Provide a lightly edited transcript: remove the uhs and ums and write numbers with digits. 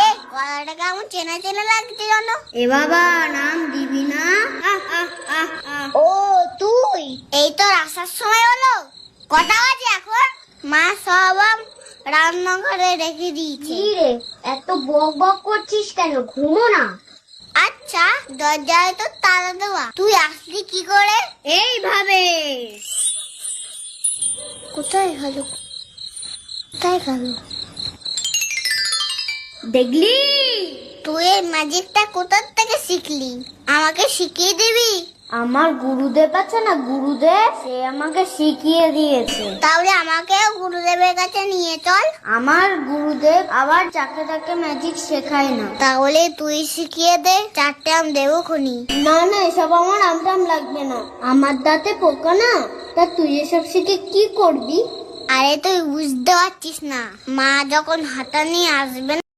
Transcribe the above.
এ গলাটা কেমন চেনা চেনা লাগছে জানো? এ বাবা, নাম দিবি না? ও তুই, এই তো আসার সময় হলো। কটা বাজে এখন? মা সব রান্নাঘরে রেখে দিয়েছে। কি রে, এত বক বক করছিস কেন? ঘুমো না। আচ্ছা, দরজায় তো তালা দেওয়া, তুই আসলি কি করে? এইভাবে। কোথায় গেল? কোথায় গেল? দেখলি? তুই এই ম্যাজিকটা কোথা থেকে শিখলি? আমাকে শিখিয়ে দিবি? আমার গুরুদেব আছে না, গুরুদেব, সে আমাকে শিখিয়ে দিয়েছে। তাহলে আমাকেও গুরুদেবের কাছে নিয়ে চল। আমার গুরুদেব আবার যাকে তাকে ম্যাজিক শেখায় না। তাহলে তুই শিখিয়ে দে, 4টে আম দেবো খুনি। না না, এসব আমার আমটাম লাগবে না। আমার দাঁতে পোকা না, তা তুই এসব শিখে কি করবি? আরে তুই বুঝতে পারছিস না, মা যখন হাতা নিয়ে আসবে